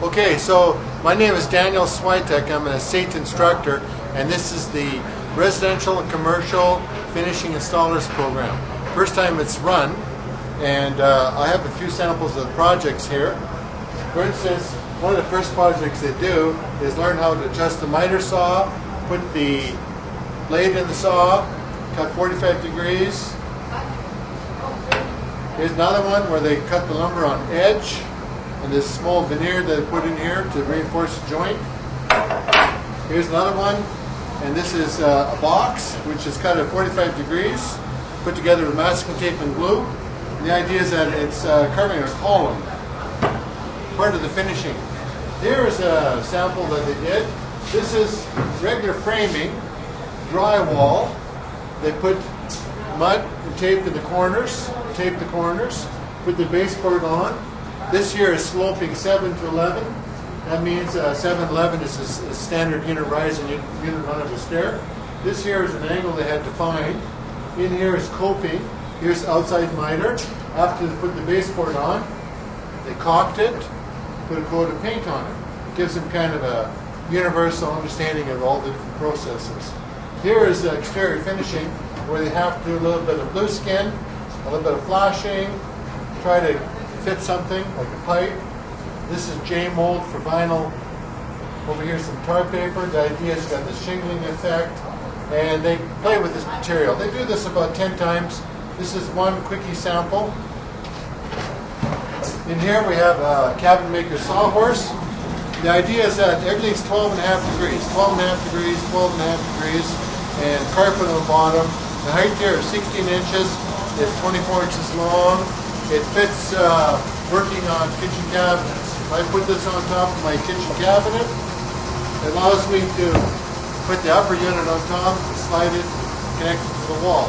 Okay, so my name is Daniel Switek. I'm a Sait instructor, and this is the Residential and Commercial Finishing Installers Program. First time it's run, and I have a few samples of projects here. For instance, one of the first projects they do is learn how to adjust the miter saw, put the blade in the saw, cut 45 degrees. Here's another one where they cut the lumber on edge, and this small veneer that they put in here to reinforce the joint. Here's another one, and this is a box which is cut at 45 degrees, put together with masking tape and glue. And the idea is that it's covering a column, part of the finishing. Here is a sample that they did. This is regular framing, drywall. They put mud and tape in the corners, tape the corners, put the baseboard on. This here is sloping 7 to 11. That means 7 to 11 is a standard unit rise and unit run of a stair. This here is an angle they had to find. In here is coping. Here's outside miter. After they put the baseboard on, they caulked it, put a coat of paint on it. It gives them kind of a universal understanding of all the different processes. Here is the exterior finishing, where they have to do a little bit of blue skin, a little bit of flashing, try to fit something like a pipe. This is J mold for vinyl. Over here some tar paper. The idea is got the shingling effect, and they play with this material. They do this about 10 times. This is one quickie sample. In here we have a cabinet maker sawhorse. The idea is that everything's 12.5 degrees, 12.5 degrees, 12.5 degrees, and carpet on the bottom. The height here is 16 inches. It's 24 inches long. It fits working on kitchen cabinets. If I put this on top of my kitchen cabinet, it allows me to put the upper unit on top, slide it, connect it to the wall.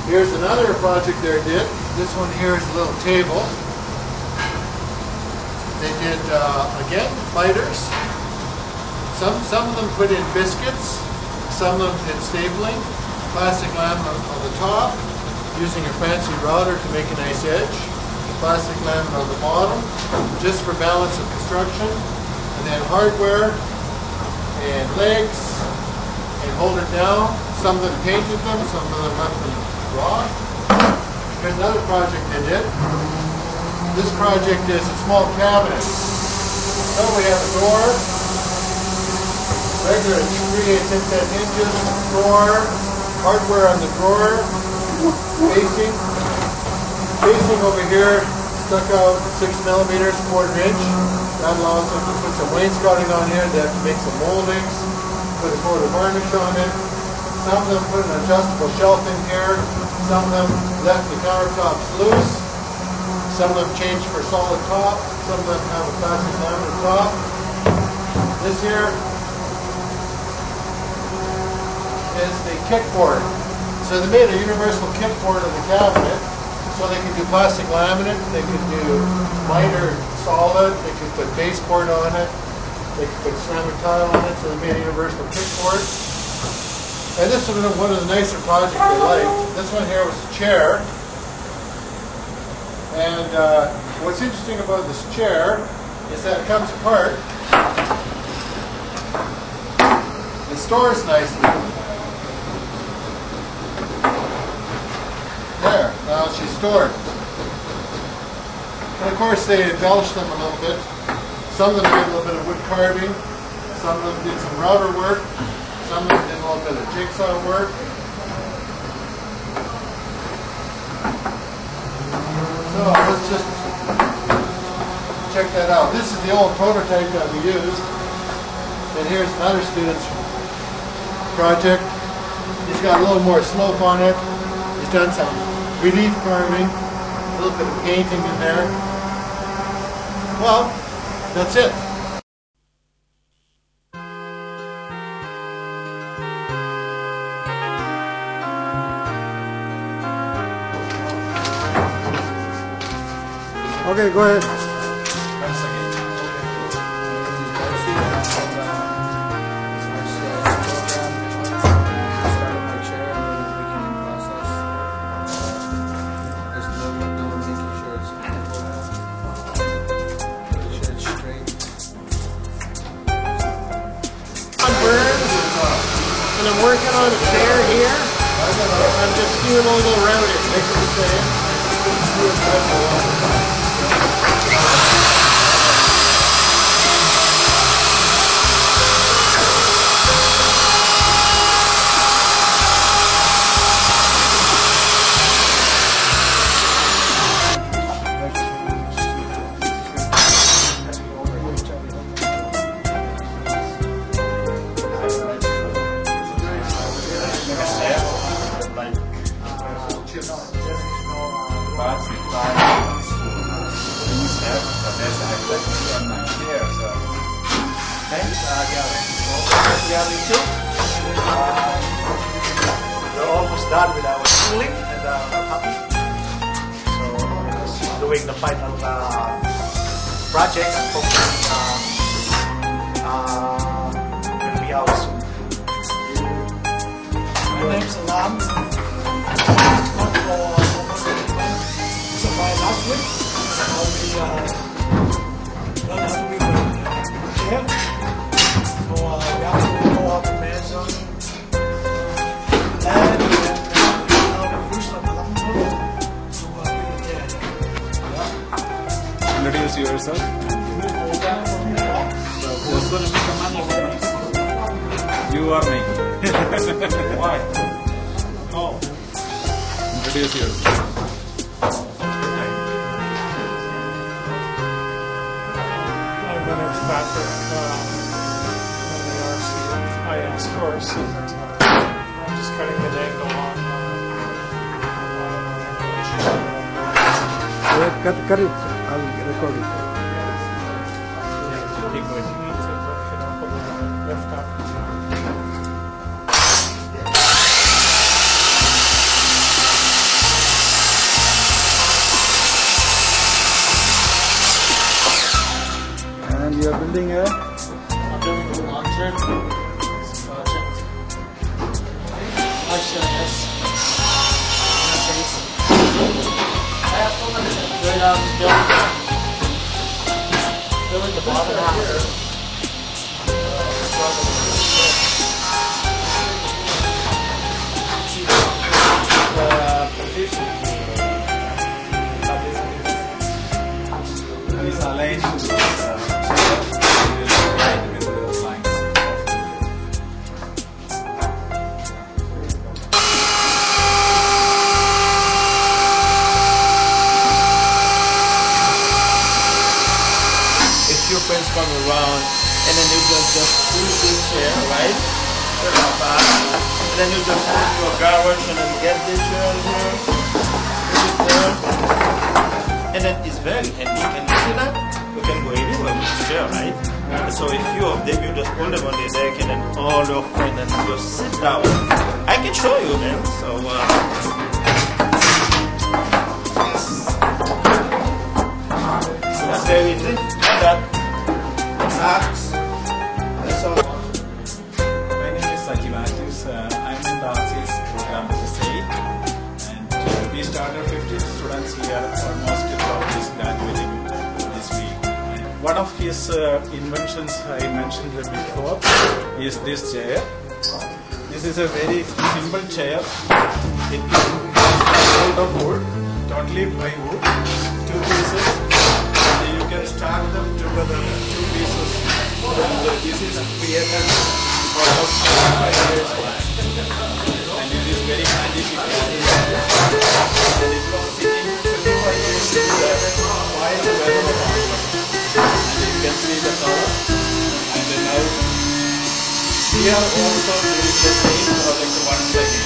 Here's another project they did. This one here is a little table. They did, again, miters. Some of them put in biscuits. Some of them did stapling. Plastic laminate on the top, using a fancy router to make a nice edge. Plastic laminate on the bottom, just for balance of construction. And then hardware and legs, and hold it down. Some of them painted them, some of them left them raw. Here's another project they did. This project is a small cabinet. So we have a door, regular 3/8 inch hinges, drawer, hardware on the drawer, facing. Facing over here stuck out 6 millimeters, 1/4 inch. That allows them to put some wainscoting on here. They have to make some moldings, put a coat of varnish on it. Some of them put an adjustable shelf in here. Some of them left the countertops loose. Some of them changed for solid top. Some of them have a plastic laminate top. This here is the kickboard. So they made a universal kickboard of the cabinet. So they can do plastic laminate, they can do miter solid, they can put baseboard on it, they can put ceramic tile on it, so they made a universal kickboard. And this was one of the nicer projects they liked. This one here was a chair. And what's interesting about this chair is that it comes apart. It stores nicely. There, now she's stored. And of course they embellished them a little bit. Some of them did a little bit of wood carving. Some of them did some router work. Some of them did a little bit of jigsaw work. So let's just check that out. This is the old prototype that we used. And here's another student's project. He's got a little more slope on it. He's done some relief carving, a little bit of painting in there. Well, that's it. Okay, go ahead. And I'm working on a chair here. I'm just doing a little around it. Make it the same. We're almost done with our tooling and we're happy. So just doing the final project and hopefully will be out soon. My name's Alam. So by last week, we learned how to make a chair. So we have to go out to Amazon and we use the Alam to make a chair. Introduce yourself. You are me. Why? No. Introduce yourself. My name's Patrick. I'm the RCIS course. And, I'm just cutting the dangle on. Cut it. I'll record it. Keep going. You need to lift up. And you are building a I'm doing a long-term project. RCIS. Right now I'm building the bottom half. Please align to right with the lines. If your friends come around and then you just push this chair, right? And then you just go to a garage and then get this chair here, put it there. And then it's very handy. Can you see that? You can go anywhere with this chair, right? So a few of them, you just put them on the deck and then all your friends and just sit down. I can show you, man. So, that's very easy. Like that. Relax. That's all. My name is Sajivatis. I'm in the RCIS program with Sait. And we started 15 students here. Almost 12 is graduating this week. And one of his inventions I mentioned before is this chair. This is a very simple chair. It is made of wood, totally by wood, 2 pieces. And you can stack them together, 2 pieces. And this is created almost 5 years back. And it is very handy to carry. And it was sitting 25 years in the mild weather environment. And you can see the color. And now here also there is the same project once again.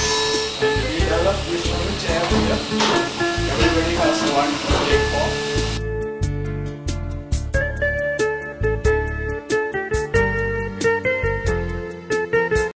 And we developed this new chair here. Everybody has one to take home.